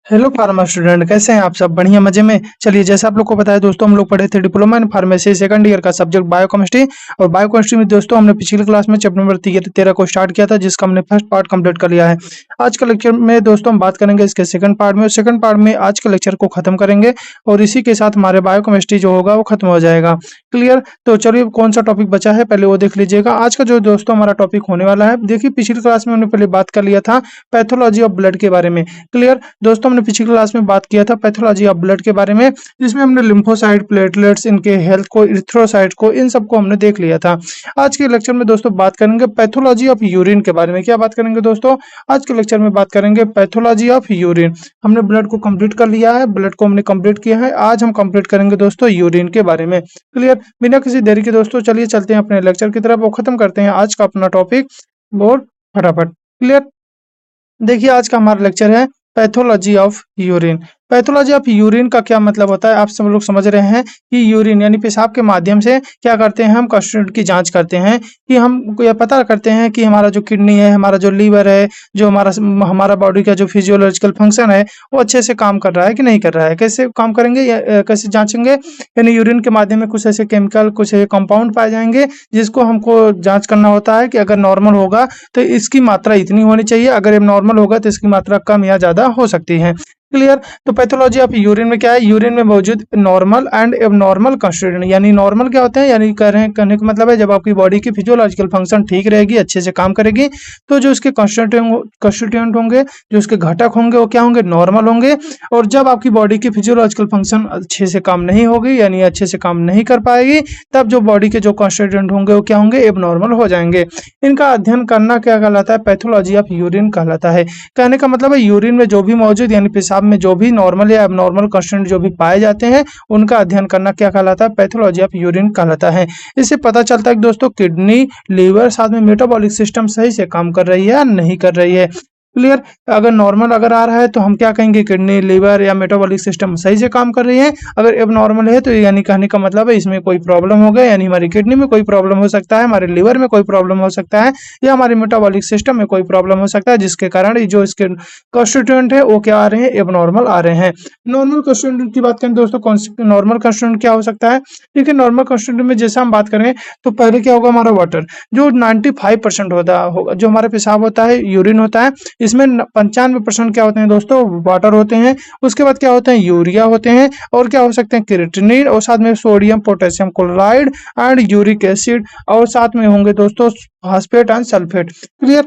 Hello pharma student, कैसे हैं आप सब? बढ़िया, मजे में। चलिए, जैसे आप लोग को पता है दोस्तों, हम लोग पढ़े थे diploma in pharmacy second year का सब्जेक्ट बायोकेमिस्ट्री। और बायोकेमिस्ट्री में दोस्तों हमने पिछली क्लास में चैप्टर नंबर 13 को स्टार्ट किया था, जिसका हमने फर्स्ट पार्ट कंप्लीट कर लिया है। आज के लेक्चर में दोस्तों हम बात करेंगे इसके सेकंड पार्ट में, और सेकंड पार्ट में आज के लेक्चर को खत्म करेंगे और इसी के साथ हमारे बायोकेमिस्ट्री जो होगा वो खत्म हो जाएगा। क्लियर? तो चलिए, कौन सा टॉपिक बचा है पहले वो देख लीजिएगा। आज का जो दोस्तों हमारा टॉपिक होने वाला है, देखिए पिछली क्लास में हमने पहले बात कर लिया था पैथोलॉजी ऑफ ब्लड के बारे में। क्लियर? दोस्तों हमने पिछली क्लास में बात किया था पैथोलॉजी ऑफ ब्लड के बारे में, जिसमें हमने लिम्फोसाइट, प्लेटलेट्स, इनके हेल्थ को, इरिथ्रोसाइट को, इन सबको हमने देख लिया था। आज के लेक्चर में दोस्तों बात करेंगे पैथोलॉजी ऑफ यूरिन के बारे में। क्या बात करेंगे दोस्तों? आज के लेक्चर में बात करेंगे पैथोलॉजी ऑफ यूरिन। हमने ब्लड को कंप्लीट कर लिया है, ब्लड को हमने कंप्लीट किया है। आज हम कंप्लीट करेंगे दोस्तों यूरिन के बारे में। क्लियर? बिना किसी देरी के दोस्तों चलिए चलते हैं अपने लेक्चर की तरफ, वो खत्म करते हैं आज का अपना टॉपिक और फटाफट। क्लियर? देखिए, आज का हमारा लेक्चर है pathology of urine. Pathology of urine का क्या मतलब होता है? आप सब लोग समझ रहे हैं कि यूरिन यानी पेशाब के माध्यम से क्या करते हैं, हम कंस्टिट्यूएंट की जांच करते हैं, कि हम यह पता करते हैं कि हमारा जो किडनी है, हमारा जो लीवर है, जो हमारा बॉडी का जो फिजियोलॉजिकल फंक्शन है वो अच्छे से काम कर रहा है कि नहीं कर रहा है। कैसे काम करेंगे या कैसे जांचेंगे? यानी यूरिन के माध्यम में कुछ ऐसे केमिकल, कुछ ऐसे कंपाउंड पाए जाएंगे जिसको हमको जांच करना होता है कि अगर नॉर्मल होगा तो इसकी मात्रा इतनी होनी चाहिए, अगर एबनॉर्मल होगा तो इसकी मात्रा कम या ज्यादा हो सकती है। क्लियर? तो पैथोलॉजी ऑफ यूरिन में क्या है? यूरिन में मौजूद नॉर्मल एंड एबनॉर्मल कंस्टिट्यूएंट। यानी नॉर्मल क्या होते हैं, यानी कहने का मतलब है जब आपकी बॉडी की फिजियोलॉजिकल फंक्शन ठीक रहेगी, अच्छे से काम करेगी, तो जो उसके कंस्टिट्यूएंट होंगे, जो उसके घटक होंगे, वो क्या होंगे? नॉर्मल होंगे। और जब आपकी बॉडी की फिजियोलॉजिकल फंक्शन अच्छे से काम नहीं होगी, यानी अच्छे से काम नहीं कर पाएगी, तब जो बॉडी के जो कंस्टिट्यूएंट होंगे वो क्या होंगे? एबनॉर्मल हो जाएंगे। इनका अध्ययन करना क्या कहलाता है? पैथोलॉजी ऑफ यूरिन कहलाता है। कहने का मतलब है यूरिन में जो भी मौजूद, यानी पेशाब में जो भी नॉर्मल या एबनॉर्मल कंस्टिट्यूएंट जो भी पाए जाते हैं, उनका अध्ययन करना क्या कहलाता है? पैथोलॉजी ऑफ यूरिन कहलाता है। इससे पता चलता है कि दोस्तों किडनी, लीवर, साथ में मेटाबॉलिक सिस्टम सही से काम कर रही है या नहीं कर रही है। क्लियर? अगर नॉर्मल अगर आ रहा है तो हम क्या कहेंगे? किडनी, लीवर या मेटाबॉलिक सिस्टम सही से काम कर रही है। अगर एबनॉर्मल है तो यानी कहने का मतलब है इसमें कोई प्रॉब्लम हो गया, यानी हमारी किडनी में कोई प्रॉब्लम हो सकता है, हमारे लीवर में कोई प्रॉब्लम हो सकता है, या हमारे मेटाबॉलिक सिस्टम में कोई प्रॉब्लम हो सकता है, जिसके कारण जो इसके कॉन्स्टिट्यूएंट है वो क्या आ रहे हैं? एबनॉर्मल आ रहे हैं। नॉर्मल कॉन्स्टिट्यूएंट की बात करें दोस्तों, नॉर्मल कॉन्स्टिट्यूएंट क्या हो सकता है? देखिए, नॉर्मल कॉन्स्टिट्यूएंट में जैसे हम बात करें तो पहले क्या होगा? हमारा वाटर जो 95% होगा, जो हमारा पेशाब होता है, यूरिन होता है, इसमें 95% क्या होते हैं दोस्तों? वाटर होते हैं। उसके बाद क्या होते हैं? यूरिया होते हैं। और क्या हो सकते हैं? क्रिएटिनिन, और साथ में sodium potassium chloride and uric acid, और साथ में होंगे दोस्तों फास्फेट एंड सल्फेट। क्लियर?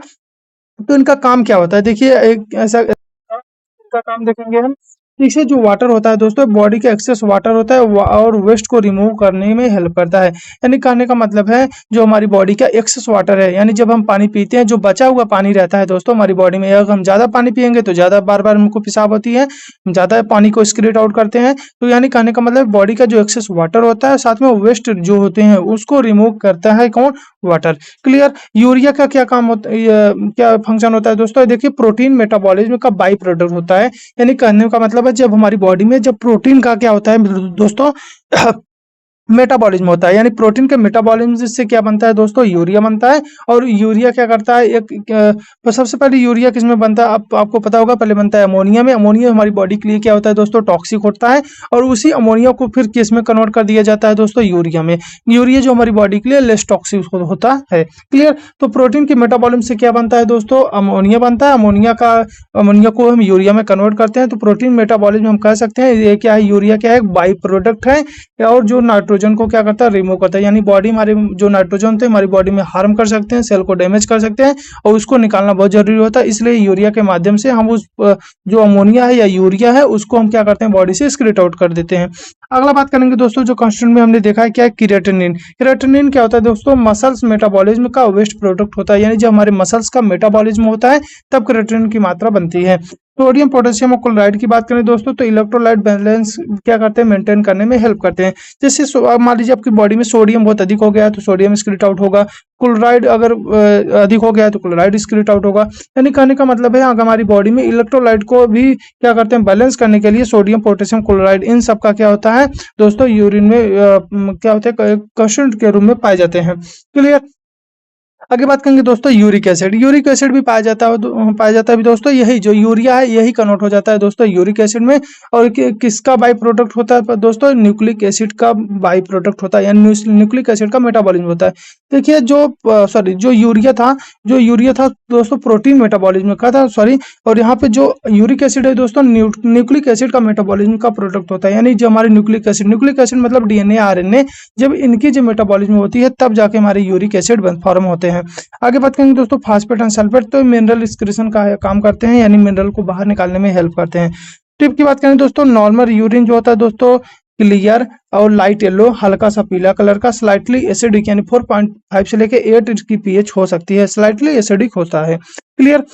तो इनका काम क्या होता है? देखिए, एक ऐसा इनका काम देखेंगे हम। इससे जो वाटर होता है दोस्तों, बॉडी का एक्सेस वाटर होता है और वेस्ट को रिमूव करने में हेल्प करता है। यानी कहने का मतलब है जो हमारी बॉडी का एक्सेस वाटर है, यानी जब हम पानी पीते हैं, जो बचा हुआ पानी रहता है दोस्तों हमारी बॉडी में, अगर हम ज्यादा पानी पियेंगे तो ज्यादा बार बार हमको पेशाब होती है, हम ज्यादा पानी को एक्सक्रीट आउट करते हैं। तो यानी कहने का मतलब बॉडी का जो एक्सेस वाटर होता है, साथ में वेस्ट जो होते हैं, उसको रिमूव करता है कौन? वाटर। क्लियर? यूरिया का क्या काम होता है, क्या फंक्शन होता है दोस्तों? देखिए, प्रोटीन मेटाबॉलिज्म का बाई प्रोडक्ट होता है। यानी कहने का मतलब है जब हमारी बॉडी में जब प्रोटीन का क्या होता है दोस्तों? मेटाबॉलिज्म होता है, यानी प्रोटीन के मेटाबॉलिज्म से क्या बनता है दोस्तों? यूरिया बनता है। और यूरिया क्या करता है? तो सबसे पहले यूरिया किसमें बनता है? आपको पता होगा, पहले बनता है अमोनिया में। अमोनिया हमारी बॉडी के लिए क्या होता है दोस्तों? टॉक्सिक होता है। और उसी अमोनिया को फिर किस में कन्वर्ट कर दिया जाता है दोस्तों? यूरिया में। यूरिया जो हमारी बॉडी के लिए लेस टॉक्सिक होता है। क्लियर? तो प्रोटीन के मेटाबॉलिज्म से क्या बनता है दोस्तों? अमोनिया बनता है। अमोनिया को हम यूरिया में कन्वर्ट करते हैं, तो प्रोटीन मेटाबॉलिज्म हम कह सकते हैं ये क्या है? यूरिया क्या है? बाई प्रोडक्ट है। और जो नाइट्रोजन को क्या करता है? रिमूव करता है। यानी बॉडी हमारे जो नाइट्रोजन थे हमारी बॉडी में हार्म कर सकते हैं, सेल को डैमेज कर सकते हैं, और उसको निकालना बहुत जरूरी होता है। इसलिए यूरिया के माध्यम से हम उस जो अमोनिया है या यूरिया है उसको हम क्या करते हैं? बॉडी से एक्सक्रीट आउट कर देते हैं। अगला बात करेंगे दोस्तों, जो कॉन्स्टिट्यूएंट में हमने देखा है क्या है? क्रिएटिनिन। क्रिएटिनिन क्या होता है दोस्तों? मसल्स मेटाबॉलिज्म का वेस्ट प्रोडक्ट होता है। यानी जब हमारे मसल्स का मेटाबॉलिज्म होता है तब क्रिएटिनिन की मात्रा बनती है। सोडियम, पोटेशियम और क्लोराइड की बात करें दोस्तों, तो इलेक्ट्रोलाइट बैलेंस क्या करते हैं? मेंटेन करने में हेल्प करते हैं। जैसे मान लीजिए आपकी बॉडी में सोडियम बहुत अधिक हो गया है तो सोडियम एक्सक्रीट आउट होगा। क्लोराइड अगर अधिक हो गया है तो क्लोराइड एक्सक्रीट आउट होगा। यानी कहने का मतलब है अगर हमारी बॉडी में इलेक्ट्रोलाइट को भी क्या करते हैं? बैलेंस करने के लिए सोडियम, पोटेशियम, क्लोराइड, इन सब का क्या होता है दोस्तों? यूरिन में क्या होता है? कंस्टिट्यूएंट के रूप में पाए जाते हैं। क्लियर? आगे बात करेंगे दोस्तों यूरिक एसिड। यूरिक एसिड भी पाया जाता है भी दोस्तों, यही जो यूरिया है यही कन्वर्ट हो जाता है दोस्तों यूरिक एसिड में। और किसका बाई प्रोडक्ट होता है दोस्तों? न्यूक्लिक एसिड का बाई प्रोडक्ट होता है, यानी न्यूक्लिक एसिड का मेटाबॉलिज्म होता है। देखिए जो यूरिया था दोस्तों प्रोटीन मेटाबॉलिज्म का था, सॉरी। और यहाँ पे जो यूरिक एसिड है दोस्तों न्यूक्लिक एसिड का मेटाबॉलिज्म का प्रोडक्ट होता है, यानी जो हमारे न्यूक्लिक एसिड मतलब डीएनए आरएनए, जब इनकी जो मेटाबॉलिज्म होती है तब जाके हमारे यूरिक एसिड फॉर्म होते हैं। आगे बात करेंगे दोस्तों फास्फेट एंड सल्फेट, तो मिनरल एक्सक्रीशन का काम करते हैं, यानी मिनरल को बाहर निकालने में हेल्प करते हैं। टिप की बात करें दोस्तों, नॉर्मल यूरिन जो होता है दोस्तों क्लियर और लाइट येलो, हल्का सा पीला कलर का, स्लाइटली एसिडिक, यानी 4.5 से लेके 8 की पीएच हो सकती है, स्लाइटली एसिडिक होता है। क्लियर।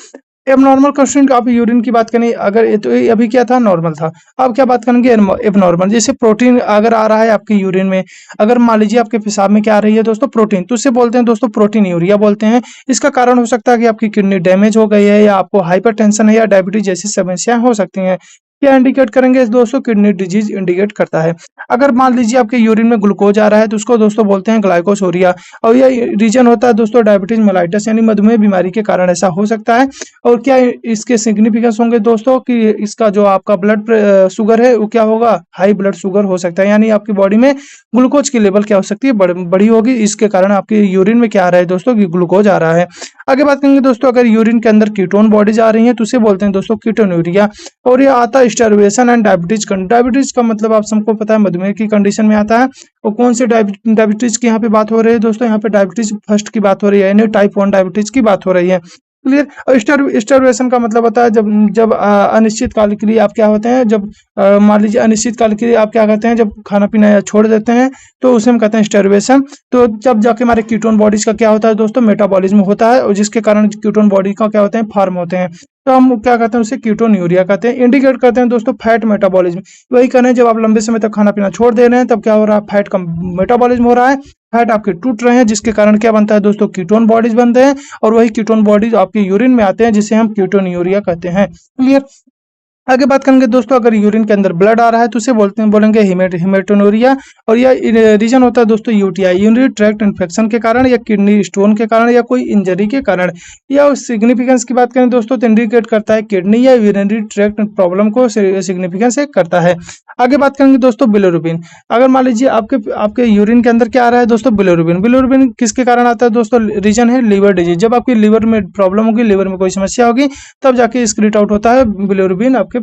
एबनॉर्मल कंस्टिट्यूएंट आप यूरिन की बात करें, अगर ये तो ये अभी क्या था, नॉर्मल था। अब क्या बात करेंगे एबनॉर्मल, जैसे प्रोटीन अगर आ रहा है आपके यूरिन में, अगर मान लीजिए आपके पेशाब में क्या आ रही है दोस्तों, प्रोटीन, तो उससे बोलते हैं दोस्तों प्रोटीन यूरिया बोलते हैं। इसका कारण हो सकता है कि आपकी किडनी डैमेज हो गई है, या आपको हाइपरटेंशन है, या डायबिटीज जैसी समस्याएं हो सकती हैं। क्या इंडिकेट करेंगे दोस्तों? किडनी डिजीज इंडिकेट करता है। अगर मान लीजिए आपके यूरिन में ग्लूकोज आ रहा है तो उसको दोस्तों बोलते हैं ग्लाइकोसोरिया, और यह रीजन होता है दोस्तों डायबिटीज मेलाइटस, यानी मधुमेह बीमारी के कारण ऐसा हो सकता है। और क्या इसके सिग्निफिकेंस होंगे दोस्तों कि इसका जो आपका ब्लड शुगर है वो क्या होगा, हाई ब्लड शुगर हो सकता है, यानी आपकी बॉडी में ग्लूकोज की लेवल क्या हो सकती है, बड़ी होगी। इसके कारण आपके यूरिन में क्या आ रहा है दोस्तों कि ग्लूकोज आ रहा है। आगे बात करेंगे दोस्तों, अगर यूरिन के अंदर कीटोन बॉडीज आ रही है तो उसे बोलते हैं दोस्तों कीटोन्यूरिया। और ये आता है स्टार्वेशन एंड डायबिटीज। डायबिटीज का मतलब आप सबको पता है मधुमेह की कंडीशन में आता है। और कौन से डायबिटीज की यहाँ पे बात हो रही है दोस्तों? यहाँ पे डायबिटीज फर्स्ट की बात हो रही है, यानी टाइप 1 डायबिटीज की बात हो रही है। क्लियर। और स्टार्वेशन का मतलब होता है जब जब अनिश्चित काल के लिए आप क्या होते हैं, जब मान लीजिए अनिश्चित काल के लिए आप क्या करते हैं, जब खाना पीना छोड़ देते हैं तो उसे हम कहते हैं स्टार्वेशन। तो जब जाके हमारे कीटोन बॉडीज का क्या होता है दोस्तों, मेटाबॉलिज्म होता है, और जिसके कारण कीटोन बॉडी का क्या होते हैं, फॉर्म होते हैं। तो हम क्या कहते हैं, उसे कीटोन्यूरिया कहते हैं। इंडिकेट करते हैं दोस्तों फैट मेटाबॉलिज्म। वही करें, जब आप लंबे समय तक खाना पीना छोड़ दे रहे हैं तब क्या हो रहा है, फैट का मेटाबॉलिज्म हो रहा है, फैट आपके टूट रहे हैं, जिसके कारण क्या बनता है दोस्तों, कीटोन बॉडीज बनते हैं। और वही कीटोन बॉडीज आपके यूरिन में आते हैं, जिसे हम कीटोन्यूरिया कहते हैं। क्लियर। आगे बात करेंगे दोस्तों, अगर यूरिन के अंदर ब्लड आ रहा है तो उसे बोलेंगे हिमेटोनूरिया। और यह रीजन होता है दोस्तों यूटीआई, यूरिनरी ट्रैक्ट इन्फेक्शन के कारण, या किडनी स्टोन के कारण, या कोई इंजरी के कारण। या सिग्निफिकेंस की बात करें दोस्तों तो इंडिकेट करता है किडनी या यूरिनरी ट्रैक्ट प्रॉब्लम को सिग्निफिकेंस करता है। आगे बात करेंगे दोस्तों बिलिरुबिन। अगर मान लीजिए आपके यूरिन के अंदर क्या आ रहा है दोस्तों, बिलिरुबिन। बिलिरुबिन किसके कारण आता है दोस्तों? रीजन है लीवर डिजीज। जब आपकी लीवर में प्रॉब्लम होगी, लीवर में कोई समस्या होगी, तब जाके एक्सक्रीट आउट होता है बिलिरुबिन आपके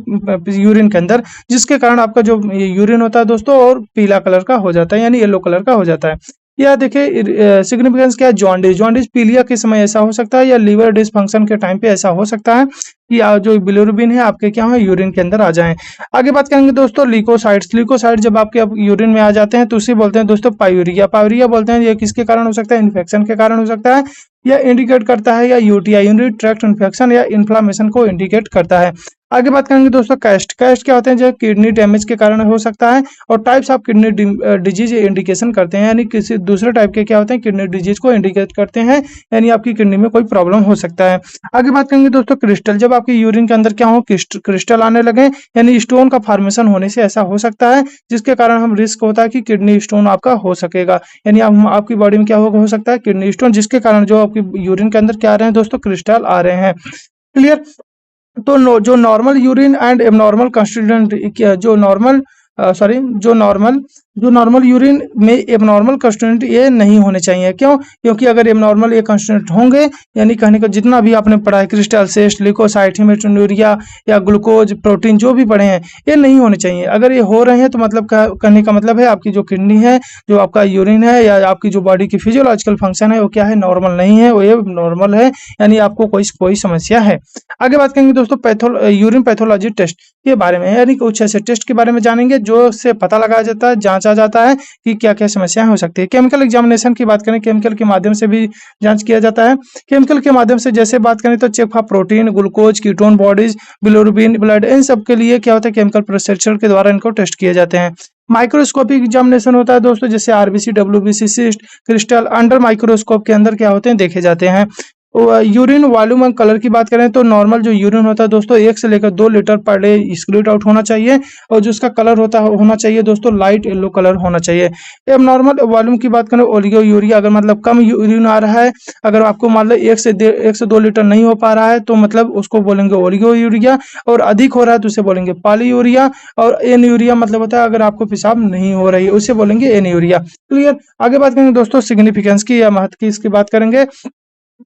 यूरिन के अंदर, जिसके कारण आपका जो यूरिन होता है दोस्तों और पीला कलर का हो जाता है, यानी येलो कलर का हो जाता है। या देखिए सिग्निफिकेंस क्या है, जॉन्डिस। जॉन्डिस पीलिया के समय ऐसा हो सकता है, या लीवर डिसफंक्शन के टाइम पे ऐसा हो सकता है कि जो बिलिरुबिन है आपके क्या है, यूरिन के अंदर आ जाएं। आगे बात करेंगे दोस्तों ल्यूकोसाइड्स। ल्यूकोसाइड जब आपके यूरिन में आ जाते हैं तो उसे बोलते हैं दोस्तों पायूरिया। पायूरिया बोलते हैं, ये किसके कारण हो सकता है, इन्फेक्शन के कारण हो सकता है। यह इंडिकेट करता है या यूटीआई, यूरिनरी ट्रैक्ट इन्फेक्शन या इन्फ्लामेशन को इंडिकेट करता है। आगे बात करेंगे दोस्तों कैस्ट। कैस्ट क्या होते हैं, जो किडनी डैमेज के कारण हो सकता है। और types of kidney disease indication करते हैं, यानी किसी दूसरे टाइप के क्या होते हैं, किडनी डिजीज को इंडिकेट करते हैं, यानी आपकी किडनी में कोई प्रॉब्लम हो सकता है। आगे बात करेंगे दोस्तों क्रिस्टल। जब आपके यूरिन के अंदर क्या हो, क्रिस्टल आने लगे, यानी स्टोन का फॉर्मेशन होने से ऐसा हो सकता है, जिसके कारण हम रिस्क होता है कि किडनी स्टोन आपका हो सकेगा, यानी आपकी बॉडी में क्या हो सकता है, किडनी स्टोन, जिसके कारण जो आपकी यूरिन के अंदर क्या आ रहे हैं दोस्तों, क्रिस्टल आ रहे हैं। क्लियर। तो जो normal urine and abnormal constituent, जो नॉर्मल यूरिन में एबनॉर्मल कंस्टिट्यूएंट ये नहीं होने चाहिए। क्यों? क्योंकि अगर एबनॉर्मल ये कंस्टिट्यूएंट होंगे, यानी कहने का जितना भी आपने पढ़ा है, क्रिस्टल, सेस्ट, ल्यूकोसाइट, हिमेटोन्यूरिया या ग्लूकोज, प्रोटीन, जो भी पढ़े हैं, ये नहीं होने चाहिए। अगर ये हो रहे हैं तो मतलब कहने का मतलब है आपकी जो किडनी है, जो आपका यूरिन है, या आपकी जो बॉडी की फिजियोलॉजिकल फंक्शन है, वो क्या है, नॉर्मल नहीं है, वो ये नॉर्मल है, यानी आपको कोई समस्या है। आगे बात करेंगे दोस्तों यूरिन पैथोलॉजी टेस्ट के बारे में, यानी कुछ ऐसे टेस्ट के बारे में जानेंगे जो से पता लगाया जाता है, जांचा जाता है कि क्या क्या समस्याएं हो सकती है। केमिकल एग्जामिनेशन की बात करें, केमिकल के माध्यम से भी जांच किया जाता है। केमिकल के माध्यम से जैसे बात करें तो check for protein, glucose, ketone bodies, bilirubin, blood, इन सब के लिए क्या होता है, केमिकल प्रोसेसर के द्वारा इनको टेस्ट किए जाते हैं। माइक्रोस्कोपिक एग्जामिनेशन होता है दोस्तों, जैसे RBC, WBC, cyst, crystal under microscope के अंदर क्या होते हैं, देखे जाते हैं। यूरिन वॉल्यूम और कलर की बात करें तो नॉर्मल जो यूरिन होता है दोस्तों 1 से लेकर 2 लीटर पर डे स्क्रीट आउट होना चाहिए, और जो उसका कलर होना चाहिए दोस्तों लाइट येलो कलर होना चाहिए। अब नॉर्मल वॉल्यूम की बात करें ओलिगो यूरिया, अगर मतलब कम यूरिन आ रहा है, अगर आपको मतलब 1 से 2 लीटर नहीं हो पा रहा है तो मतलब उसको बोलेंगे ओलिगो यूरिया, और अधिक हो रहा है तो उसे बोलेंगे पॉली यूरिया, और एन यूरिया मतलब होता है अगर आपको पेशाब नहीं हो रही है उसे बोलेंगे एन यूरिया। क्लियर। आगे बात करेंगे दोस्तों सिग्निफिकेंस की या महत्व की, इसकी बात करेंगे।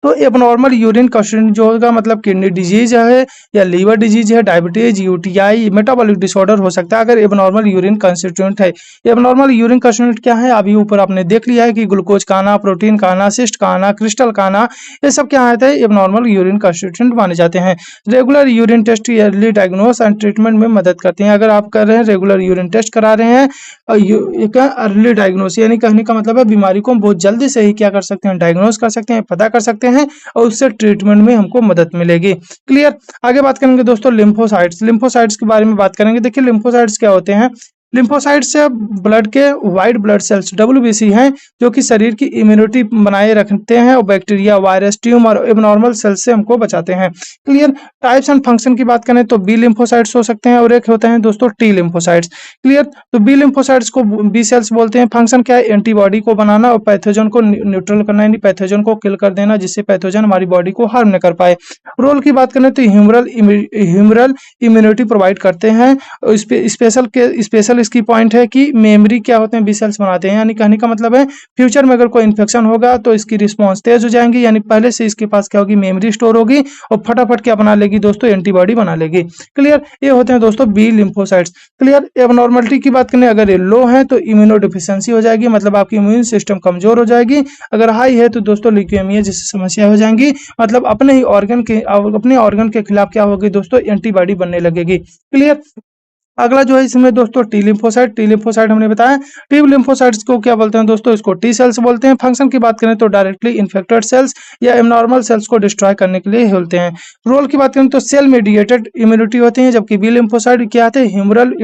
तो एबनॉर्मल यूरिन कंस्टिट्यूशन जो होगा मतलब किडनी डिजीज है या लीवर डिजीज है, डायबिटीज, यूटीआई, मेटाबॉलिक डिसऑर्डर हो सकता है अगर एबनॉर्मल यूरिन कंस्टिट्यूएंट है। एबनॉर्मल यूरिन कंस्टिट्यूएंट क्या है, अभी ऊपर आपने देख लिया है कि ग्लूकोज का आना, प्रोटीन का आना, सिस्ट का आना, क्रिस्टल का आना, ये सब क्या आते हैं एबनॉर्मल यूरिन कंस्टिट्यूएंट माने जाते हैं। Regular urine test early diagnose and treatment में मदद करते हैं। अगर आप कर रहे हैं रेगुलर यूरिन टेस्ट करा रहे हैं और अर्ली डायग्नोस यानी कहने का मतलब है बीमारी को हम बहुत जल्दी से ही क्या कर सकते हैं, डायग्नोस कर सकते हैं, पता कर सकते हैं, और उससे ट्रीटमेंट में हमको मदद मिलेगी। क्लियर। आगे बात करेंगे दोस्तों लिम्फोसाइट्स। लिम्फोसाइट्स के बारे में बात करेंगे। देखिए लिम्फोसाइट्स क्या होते हैं। लिम्फोसाइट्स ब्लड के व्हाइट ब्लड सेल्स WBC हैं जो कि शरीर की इम्यूनिटी बनाए रखते हैं और बैक्टीरिया, वायरस, ट्यूमर और एबनॉर्मल सेल्स से हमको बचाते हैं। क्लियर। टाइप्स एंड फंक्शन की बात करें तो बी लिम्फोसाइट्स हो सकते हैं और एक होते हैं दोस्तों टी लिम्फोसाइट्स। क्लियर। तो बी लिम्फोसाइट्स को बी सेल्स बोलते हैं। फंक्शन क्या है, एंटीबॉडी को बनाना और पैथोजन को न्यूट्रल करना, यानी पैथोजन को किल कर देना जिससे पैथोजन हमारी बॉडी को हार्म न कर पाए। रोल की बात करें तो ह्यूमरल इम्यूनिटी प्रोवाइड करते हैं। स्पेशल इसकी पॉइंट है कि मेमोरी क्या होते हैं, बी सेल्स बनाते हैं, यानी कहने का मतलब है फ्यूचर में अगर कोई इन्फेक्शन होगा तो इसकी रिस्पॉन्स तेज हो जाएंगी, यानी पहले से इसके पास क्या होगी, मेमोरी स्टोर होगी और फटाफट क्या बना लेगी दोस्तों, एंटीबॉडी बना लेगी। क्लियर। ये होते हैं दोस्तों बी लिम्फोसाइट्स। क्लियर। एबनॉर्मलिटी की बात करें, अगर ये लो है तो इम्यूनो डिफिशियंसी हो जाएगी, मतलब आपकी इम्यून सिस्टम कमजोर हो जाएगी। अगर हाई है तो दोस्तों ल्यूकेमिया जैसी समस्या हो जाएंगी, मतलब अपने ऑर्गन के खिलाफ क्या होगी दोस्तों, एंटीबॉडी बनने लगेगी। क्लियर। अगला जो है इसमें दोस्तों टी लिम्फोसाइट हमने बताया। टी लिम्फोसाइट्स को क्या बोलते हैं दोस्तों, इसको टी सेल्स बोलते हैं। फंक्शन की बात करें तो डायरेक्टली इन्फेक्टेड सेल्स या एबनॉर्मल सेल्स को डिस्ट्रॉय करने के लिए होते हैं। रोल की बात करें तो सेल मीडिएटेड इम्यूनिटी होती है, जबकि बी लिम्फोसाइट क्या आते हैं, ह्यूमरल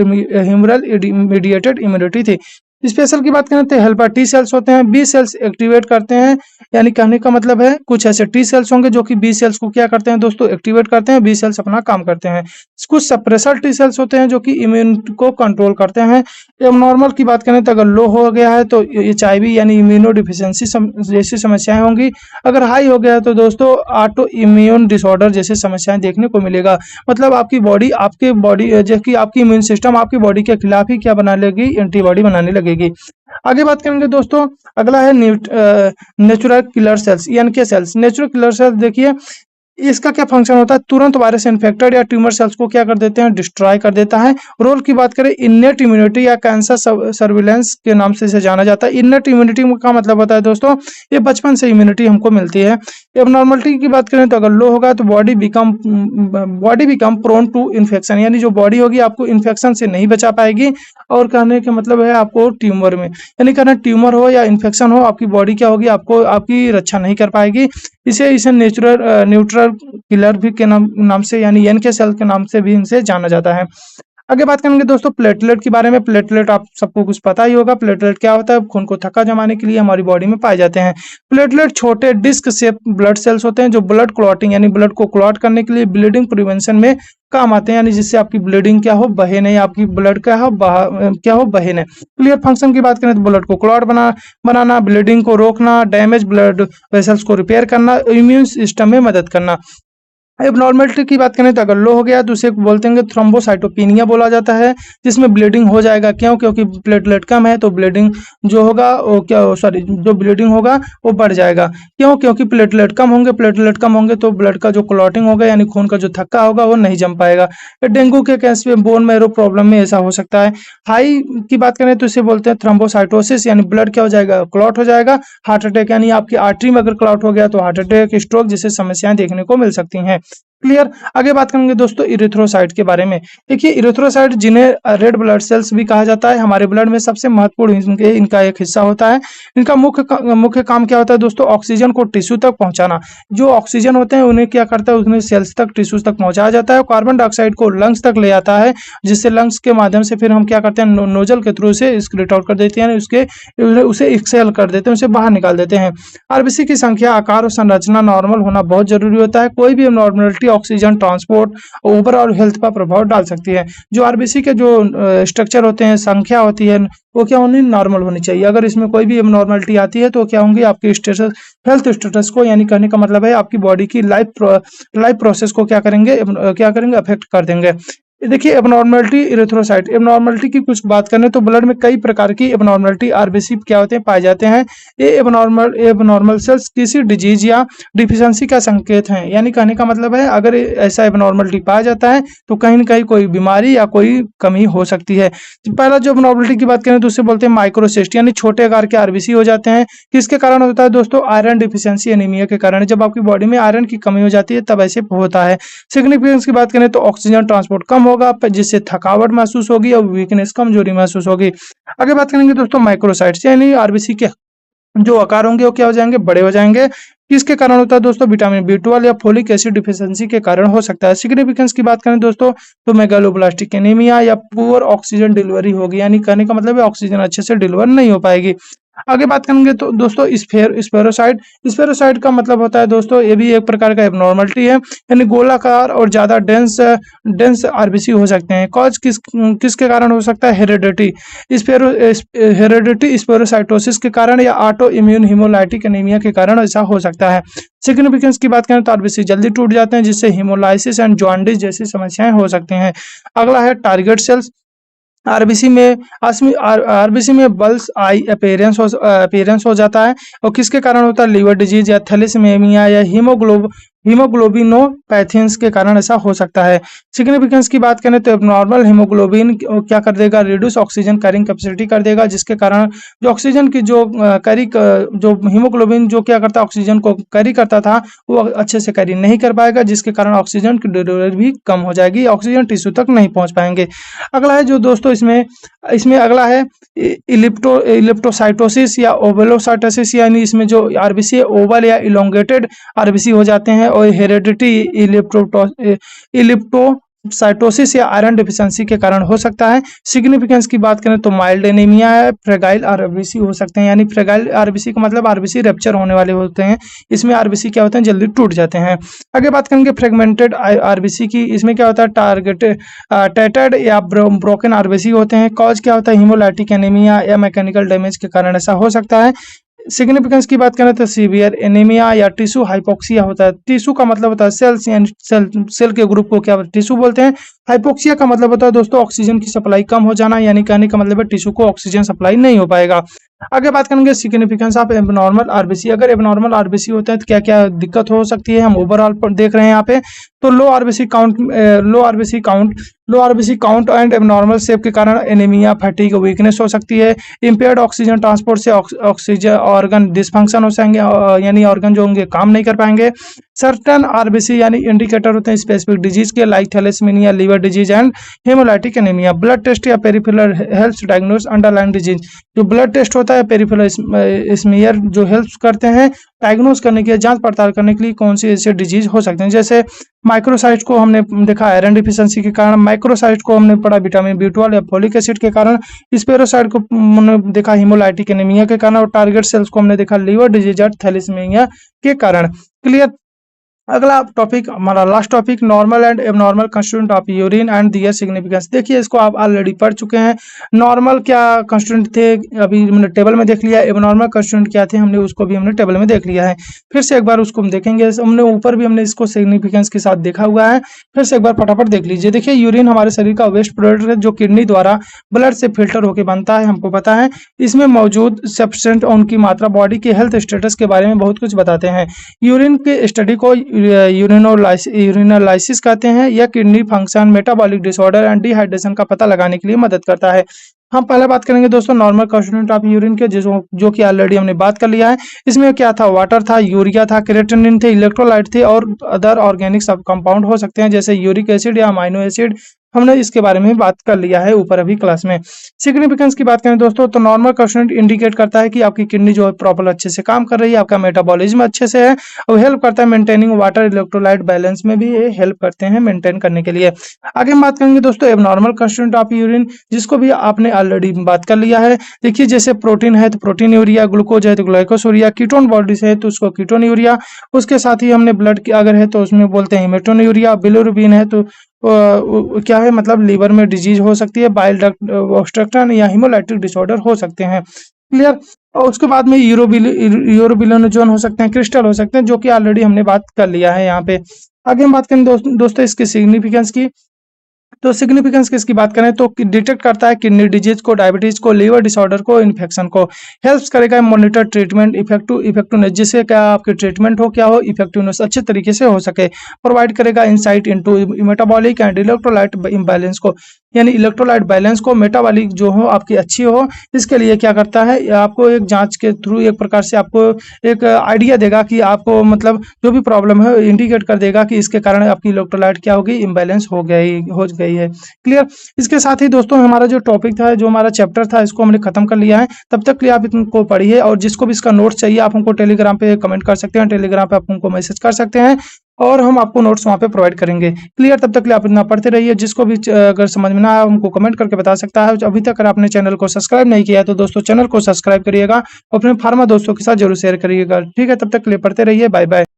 मीडिएटेड इम्यूनिटी थी। स्पेशल की बात करें तो हेल्पर टी सेल्स होते हैं, बी सेल्स एक्टिवेट करते हैं, यानी कहने का मतलब है कुछ ऐसे टी सेल्स होंगे जो कि बी सेल्स को क्या करते हैं दोस्तों, एक्टिवेट करते हैं, बी सेल्स अपना काम करते हैं। कुछ सप्रेसर टी सेल्स होते हैं जो कि इम्यूनिटी को कंट्रोल करते हैं। एबनॉर्मल की बात करें तो अगर लो हो गया है तो HIV यानी इम्यूनो डिफिशियंसी जैसी समस्याएं होंगी। अगर हाई हो गया है तो दोस्तों ऑटो इम्यून डिसऑर्डर जैसी समस्याएं देखने को मिलेगा, मतलब आपकी बॉडी जबकि आपकी इम्यून सिस्टम आपकी बॉडी के खिलाफ ही क्या बना लेगी, एंटीबॉडी बनाने लगेगी। आगे बात करेंगे दोस्तों, अगला है natural killer cells NK cells. Natural killer cells देखिए इसका क्या फंक्शन होता है, तुरंत वायरस इन्फेक्टेड या ट्यूमर सेल्स को क्या कर देते हैं, डिस्ट्रॉय कर देता है। रोल की बात करें इन्नेट इम्यूनिटी या कैंसर सर्विलेंस के नाम से इसे जाना जाता है। इन्नेट इम्यूनिटी का मतलब होता है दोस्तों ये बचपन से इम्यूनिटी हमको मिलती है। एबनॉर्मलिटी की बात करें तो अगर लो होगा तो body become prone to infection, यानी जो बॉडी होगी आपको इन्फेक्शन से नहीं बचा पाएगी, और कहने का मतलब है आपको ट्यूमर में, यानी कहना ट्यूमर हो या इन्फेक्शन हो आपकी बॉडी क्या होगी, आपको आपकी रक्षा नहीं कर पाएगी। इसे न्यूट्रल किलर भी के नाम से यानी NK सेल के नाम से भी इनसे जाना जाता है। आगे बात करेंगे दोस्तों प्लेटलेट के बारे में। प्लेटलेट आप सबको कुछ पता ही होगा। प्लेटलेट क्या होता है, खून को थक्का जमाने के लिए हमारी बॉडी में पाए जाते हैं। प्लेटलेट छोटे डिस्क शेप ब्लड सेल्स होते हैं जो ब्लड क्लॉटिंग यानी ब्लड को क्लॉट करने के लिए, ब्लीडिंग प्रिवेंशन में काम आते हैं, यानी जिससे आपकी ब्लीडिंग क्या हो, बहे नहीं, आपकी ब्लड क्या हो बहे नहीं। क्लियर। फंक्शन की बात करें तो ब्लड को क्लॉट बनाना, ब्लीडिंग को रोकना, डैमेज ब्लड वेसल्स को रिपेयर करना, इम्यून सिस्टम में मदद करना। एबनॉर्मलिटी की बात करें तो अगर लो हो गया तो उसे बोलते हैं थ्रोम्बोसाइटोपिनिया बोला जाता है, जिसमें ब्लीडिंग हो जाएगा। क्यों? क्योंकि प्लेटलेट कम है तो ब्लीडिंग जो होगा वो जो ब्लीडिंग होगा वो बढ़ जाएगा। क्यों? क्योंकि प्लेटलेट कम होंगे तो ब्लड का जो क्लॉटिंग होगा यानी खून का जो थक्का होगा वो नहीं जम पाएगा। डेंगू के केस में, बोन मैरो प्रॉब्लम में ऐसा हो सकता है। हाई की बात करें तो इसे बोलते हैं थ्रोम्बोसाइटोसिस, यानी ब्लड क्या हो जाएगा, क्लॉट हो जाएगा। हार्ट अटैक यानी आपकी आर्टरी में अगर क्लॉट हो गया तो हार्ट अटैक, स्ट्रोक जैसे समस्याएं देखने को मिल सकती हैं। क्लियर। आगे बात करेंगे दोस्तों इरिथ्रोसाइट के बारे में। देखिए इरिथ्रोसाइट जिन्हें रेड ब्लड सेल्स भी कहा जाता है, हमारे ब्लड में सबसे महत्वपूर्ण इनका एक हिस्सा होता है। इनका मुख्य काम क्या होता है दोस्तों, ऑक्सीजन को टिश्यू तक पहुंचाना। जो ऑक्सीजन होते हैं उन्हें क्या करता है, उन्हें सेल्स तक, टिश्यूज तक पहुंचाया जाता है। कार्बन डाइऑक्साइड को लंग्स तक ले आता है, जिससे लंग्स के माध्यम से फिर हम क्या करते हैं, नोजल के थ्रू से एक्सक्रीट आउट कर देते हैं, उसे एक्सहेल कर देते हैं, उसे बाहर निकाल देते हैं। आरबीसी की संख्या, आकार और संरचना नॉर्मल होना बहुत जरूरी होता है। कोई भी normality oxygen transport overall health पर प्रभाव डाल सकती है। जो आरबीसी के जो स्ट्रक्चर होते हैं, संख्या होती है, वो क्या होनी, नॉर्मल होनी चाहिए। अगर इसमें कोई भी एबनॉर्मलिटी आती है तो क्या होंगी, आपकी स्टेटस, हेल्थ स्टेटस को, यानी कहने का मतलब है आपकी बॉडी की लाइफ प्रोसेस को क्या करेंगे, अफेक्ट कर देंगे। देखिए एबनॉर्मलिटी इरिथ्रोसाइट, एबनॉर्मलिटी की कुछ बात करें तो ब्लड में कई प्रकार की एबनॉर्मलिटी आरबीसी क्या होते हैं, पाए जाते हैं। ये एबनॉर्मल सेल्स किसी डिजीज या डिफिशियंसी का संकेत हैं। यानी कहने का मतलब है अगर ऐसा एबनॉर्मलिटी पाया जाता है तो कहीं ना कहीं कोई बीमारी या कोई कमी हो सकती है। पहला जो एबनॉर्मलिटी की बात करें तो उसे बोलते हैं माइक्रोसिस्ट, यानी छोटे आकार के आरबीसी हो जाते हैं। किसके कारण होता है दोस्तों, आयरन डिफिशियंसी एनीमिया के कारण। जब आपकी बॉडी में आयरन की कमी हो जाती है तब ऐसे होता है। सिग्निफिकेंस की बात करें तो ऑक्सीजन ट्रांसपोर्ट कम होगा, जिससे थकावट महसूस होगी और वीकनेस, कमजोरी महसूस होगी। आगे बात करेंगे दोस्तों माइक्रोसाइट्स, यानी आरबीसी के जो आकार होंगे वो क्या हो जाएंगे, बड़े हो जाएंगे। किसके कारण होता है दोस्तों, विटामिन B12 या फोलिक एसिड डिफिशियंसी के कारण हो सकता है। सिग्निफिकेंस की बात करें दोस्तों तो मेगालोब्लास्टिक एनीमिया या पुअर ऑक्सीजन डिलीवरी होगी, यानी कहने का मतलब है ऑक्सीजन अच्छे से डिलीवर नहीं हो पाएगी। आगे बात करेंगे तो दोस्तों स्पेरोसाइट, स्पेरोसाइट का मतलब होता है दोस्तों, ये भी एक प्रकार का एबनॉर्मलिटी है, यानी गोलाकार और ज्यादा डेंस आरबीसी हो सकते हैं। कॉज किसके कारण हो सकता है, हेरेडिटी स्पेरोसाइटोसिस के कारण या ऑटो इम्यून हीमोलाइटिक एनीमिया के कारण ऐसा हो सकता है। सिग्निफिकेंस की बात करें तो आरबीसी जल्दी टूट जाते हैं, जिससे हीमोलाइसिस एंड जॉन्डिस जैसी समस्याएं हो सकती हैं। अगला है टारगेट सेल्स। आरबीसी में बल्स आई अपीयरेंस हो जाता है, और किसके कारण होता है, लीवर डिजीज या थैलेसीमिया या हीमोग्लोबिनोपैथियंस के कारण ऐसा हो सकता है। सिग्निफिकेंस की बात करें तो नॉर्मल हीमोग्लोबिन क्या कर देगा, रिड्यूस ऑक्सीजन कैरिंग कैपेसिटी कर देगा, जिसके कारण जो ऑक्सीजन की जो हीमोग्लोबिन जो क्या करता है, ऑक्सीजन को कैरी करता था, वो अच्छे से कैरी नहीं कर पाएगा, जिसके कारण ऑक्सीजन की डिलीवरी भी कम हो जाएगी, ऑक्सीजन टिश्यू तक नहीं पहुंच पाएंगे। अगला है जो दोस्तों इसमें अगला है इलिप्टोसाइटोसिस या ओवेलोसाइटोसिस, यानी इसमें जो आरबीसी ओवल या इलोंगेटेड आरबीसी हो जाते हैं, और हेरेडिटी इलिप्टोसाइटोसिस या आयरन डिफिशियंसी के कारण हो सकता है। सिग्निफिकेंस की बात करें तो माइल्ड एनीमिया है, फ्रेगाइल आरबीसी हो सकते हैं, यानी फ्रेगाइल आरबीसी का मतलब आरबीसी रैप्चर होने वाले होते हैं, इसमें आरबीसी क्या होते हैं, जल्दी टूट जाते हैं। आगे बात करेंगे फ्रेगमेंटेड आरबीसी की, इसमें क्या होता है, टैटर्ड या ब्रोकन आरबीसी होते हैं। कॉज क्या होता है, हीमोलाइटिक एनीमिया या मैकेनिकल डैमेज के कारण ऐसा हो सकता है। सिग्निफिकेंस की बात करें तो सीवियर एनीमिया या टिश्यू हाइपोक्सिया होता है। टिश्यू का मतलब होता है सेल्स, यानी सेल के ग्रुप को क्या टिश्यू बोलते हैं। हाइपोक्सिया का मतलब होता है दोस्तों ऑक्सीजन की सप्लाई कम हो जाना, यानी कहने का मतलब है टिश्यू को ऑक्सीजन सप्लाई नहीं हो पाएगा। आगे बात करेंगे सिग्निफिकेंस ऑफ एबनॉर्मल आरबीसी। अगर एबनॉर्मल आरबीसी होता है तो क्या क्या दिक्कत हो सकती है, हम ओवरऑल पर देख रहे हैं यहाँ पे। तो low RBC count and abnormal shape के कारण एनीमिया, फैटीग, वीकनेस हो सकती है। इंपेयर्ड ऑक्सीजन ट्रांसपोर्ट से ऑक्सीजन ऑर्गन डिसफंक्शन हो जाएंगे, यानी ऑर्गन जो होंगे काम नहीं कर पाएंगे। सर्टन आरबीसी यानी इंडिकेटर होते हैं स्पेसिफिक डिजीज के, like thalassaemia, liver disease and haemolytic anaemia. Blood test या peripheral helps diagnose underline disease. जो ब्लड टेस्ट होता है पेरिफेरल स्मीयर जो हेल्प करते हैं डायग्नोस करने के लिए, जांच पड़ताल करने के लिए कौन सी ऐसे डिजीज हो सकते हैं। जैसे माइक्रोसाइट को हमने देखा आयरन डिफिशियंसी के कारण, माइक्रोसाइट को हमने पढ़ा विटामिन B12 या फोलिक एसिड के कारण, स्पेरोसाइट को हमने देखा हीमोलाइटिक एनीमिया के कारण, और टारगेट सेल्स को हमने देखा लीवर डिजीज और थैलेसीमिया के कारण। क्लियर। अगला टॉपिक हमारा last topic, normal and abnormal constituent of urine and their significance. देखिए इसको आप ऑलरेडी पढ़ चुके हैं। नॉर्मल क्या कंस्टिट्यूएंट थे अभी हमने टेबल में देख लिया, एबनॉर्मल कंस्टिट्यूएंट क्या थे हमने उसको भी हमने टेबल में देख लिया है। फिर से एक बार उसको हम देखेंगे, हमने ऊपर भी हमने इसको सिग्निफिकेंस के साथ देखा हुआ है, फिर से एक बार फटाफट देख लीजिए। देखिए यूरिन हमारे शरीर का वेस्ट प्रोडक्ट है जो किडनी द्वारा ब्लड से फिल्टर होकर बनता है, हमको पता है। इसमें मौजूद सब्सटेंट और उनकी मात्रा बॉडी के हेल्थ स्टेटस के बारे में बहुत कुछ बताते हैं। यूरिन के स्टडी को यूरिनोलाइसिस कहते हैं। यह kidney function, metabolic disorder and dehydration का पता लगाने के लिए मदद करता है। हम पहले बात करेंगे दोस्तों नॉर्मल कंस्टिट्यूएंट ऑफ यूरिन के, जो कि ऑलरेडी हमने बात कर लिया है। इसमें क्या था, वाटर था, यूरिया था, क्रिएटिनिन थे, इलेक्ट्रोलाइट थे और अदर ऑर्गेनिक सब कंपाउंड हो सकते हैं जैसे यूरिक एसिड या अमाइनो एसिड। हमने इसके बारे में बात कर लिया है ऊपर अभी क्लास में। सिग्निफिकेंस की बात करें दोस्तों तो नॉर्मल कंस्टिट्यूएंट इंडिकेट करता है कि आपकी किडनी जो है प्रॉपर अच्छे से काम कर रही है, आपका मेटाबॉलिज्म अच्छे से है और हेल्प करता है मेंटेनिंग वाटर इलेक्ट्रोलाइट बैलेंस में भी ये हेल्प करते हैं मेंटेन करने के लिए। आगे हम बात करेंगे दोस्तों एबनॉर्मल कंस्टिट्यूएंट ऑफ यूरिन, जिसको भी आपने ऑलरेडी बात कर लिया है। देखिए जैसे प्रोटीन है तो प्रोटीन यूरिया, ग्लूकोज है तो ग्लाइकोस यूरिया, कीटोन बॉडीज है तो उसको कीटोन यूरिया, उसके साथ ही हमने ब्लड की अगर है तो उसमें बोलते हैं हीमेटोन यूरिया, बिलिरुबिन है तो क्या है मतलब लीवर में डिजीज हो सकती है, बाइल डक्ट ऑब्स्ट्रक्शन या हिमोलाइटिक डिसऑर्डर हो सकते हैं। क्लियर। और उसके बाद में यूरोबिलिनोजोन हो सकते हैं, क्रिस्टल हो सकते हैं, जो कि ऑलरेडी हमने बात कर लिया है यहाँ पे। आगे हम बात करें दोस्तों इसकी सिग्निफिकेंस की। तो सिग्निफिकेंस किसकी बात करें तो डिटेक्ट करता है किडनी डिजीज को, डायबिटीज को, लीवर डिसऑर्डर को, इन्फेक्शन को। हेल्प्स करेगा मॉनिटर ट्रीटमेंट इफेक्टिवनेस, जिससे क्या आपकी ट्रीटमेंट हो क्या हो इफेक्टिवनेस अच्छे तरीके से हो सके। प्रोवाइड करेगा insight into metabolic and electrolyte imbalance को, यानी इलेक्ट्रोलाइट बैलेंस को, मेटाबॉलिक जो हो आपकी अच्छी हो, इसके लिए क्या करता है आपको एक जांच के थ्रू एक प्रकार से आपको एक आइडिया देगा कि आपको मतलब जो भी प्रॉब्लम है इंडिकेट कर देगा कि इसके कारण आपकी इलेक्ट्रोलाइट क्या होगी, इम्बैलेंस हो गई है। क्लियर। इसके साथ ही दोस्तों हमारा जो टॉपिक था, जो हमारा चैप्टर था, इसको हमने खत्म कर लिया है। तब तक के लिए आप इनको पढ़िए और जिसको भी इसका नोट्स चाहिए आप हमको टेलीग्राम पे कमेंट कर सकते हैं, टेलीग्राम पे आप हमको मैसेज कर सकते हैं और हम आपको नोट्स वहाँ पे प्रोवाइड करेंगे। क्लियर। तब तक के लिए आप इतना पढ़ते रहिए। जिसको भी अगर समझ में ना आया हमको कमेंट करके बता सकता है। अभी तक अगर आपने चैनल को सब्सक्राइब नहीं किया है तो दोस्तों चैनल को सब्सक्राइब करिएगा और अपने फार्मा दोस्तों के साथ जरूर शेयर करिएगा। ठीक है, तब तक के लिए पढ़ते रहिए। Bye bye.